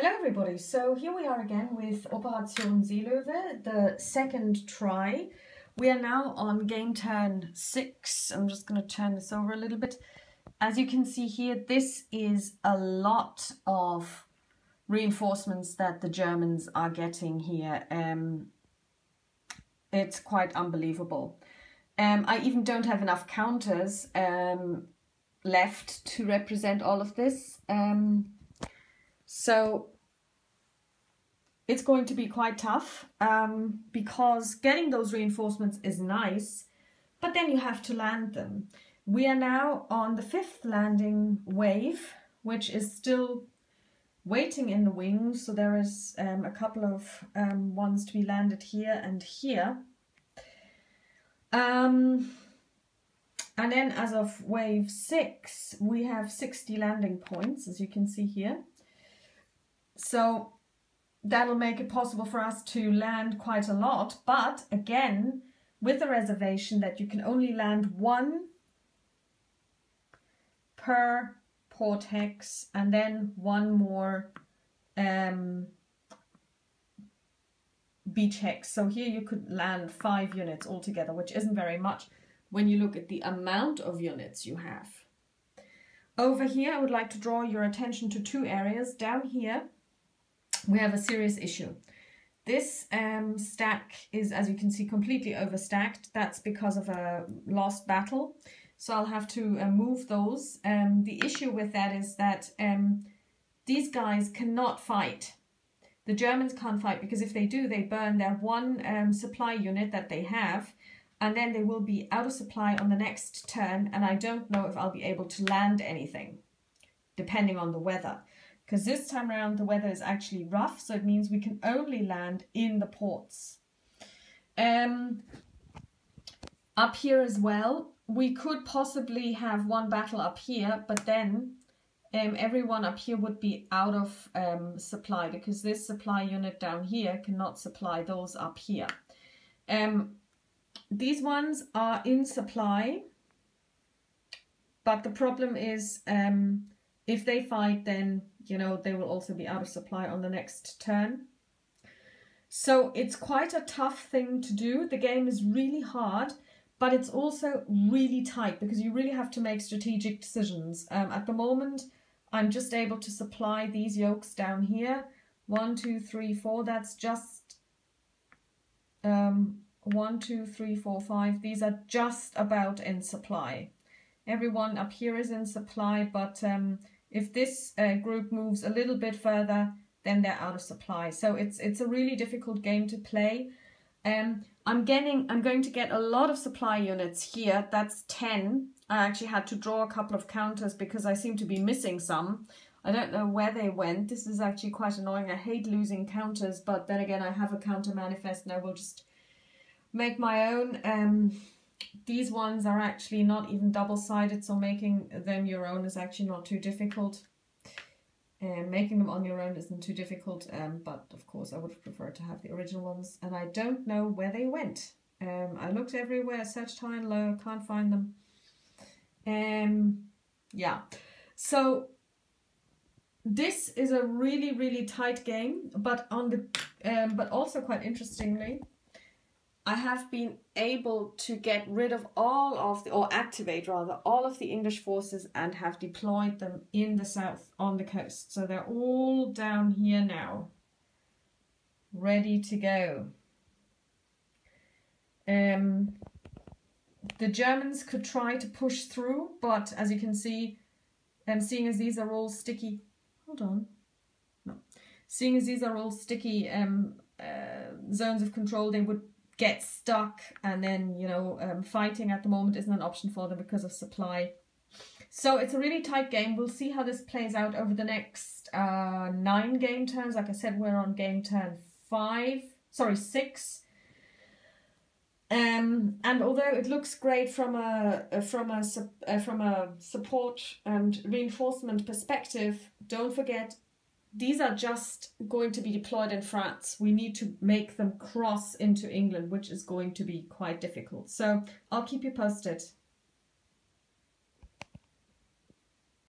Hello everybody, so here we are again with Operation Seelöwe, the second try. We are now on game turn 6. I'm just going to turn this over a little bit. As you can see here, this is a lot of reinforcements that the Germans are getting here. It's quite unbelievable. I even don't have enough counters left to represent all of this. So it's going to be quite tough because getting those reinforcements is nice, but then you have to land them. We are now on the 5th landing wave, which is still waiting in the wings. So there is a couple of ones to be landed here and here. And then as of wave 6, we have 60 landing points, as you can see here. So that'll make it possible for us to land quite a lot, but again, with the reservation that you can only land one per port hex and then one more beach hex. So here you could land 5 units altogether, which isn't very much when you look at the amount of units you have. Over here, I would like to draw your attention to 2 areas. Down here, we have a serious issue. This stack is, as you can see, completely overstacked. That's because of a lost battle. So I'll have to move those. The issue with that is that these guys cannot fight. The Germans can't fight because if they do, they burn their one supply unit that they have, and then they will be out of supply on the next turn, and I don't know if I'll be able to land anything, depending on the weather. Because this time around the weather is actually rough, so it means we can only land in the ports. Up here as well, we could possibly have one battle up here, but then everyone up here would be out of supply because this supply unit down here cannot supply those up here. These ones are in supply, but the problem is if they fight, then you know, they will also be out of supply on the next turn. So it's quite a tough thing to do. The game is really hard, but it's also really tight because you really have to make strategic decisions. At the moment, I'm just able to supply these yokes down here. 1, 2, 3, 4. That's just 1, 2, 3, 4, 5. These are just about in supply. Everyone up here is in supply, but if this group moves a little bit further, then they're out of supply. So it's a really difficult game to play. I'm going to get a lot of supply units here. That's 10. I actually had to draw a couple of counters because I seem to be missing some. I don't know where they went. This is actually quite annoying. I hate losing counters, but then again, I have a counter manifest and I will just make my own. These ones are actually not even double-sided, so making them your own is actually not too difficult. Making them on your own isn't too difficult, but of course I would have preferred to have the original ones, and I don't know where they went. I looked everywhere, searched high and low, can't find them. Yeah, so this is a really, really tight game, but but also quite interestingly, I have been able to get rid of all of the, or activate rather, all of the English forces and have deployed them in the south on the coast. So they're all down here now, ready to go. The Germans could try to push through, but as you can see, seeing as these are all sticky, seeing as these are all sticky zones of control, they would get stuck, and then fighting at the moment isn't an option for them because of supply. So it's a really tight game. We'll see how this plays out over the next 9 game turns. Like I said, we're on game turn 6. And although it looks great from a support and reinforcement perspective, don't forget, these are just going to be deployed in France. We need to make them cross into England, which is going to be quite difficult. So I'll keep you posted.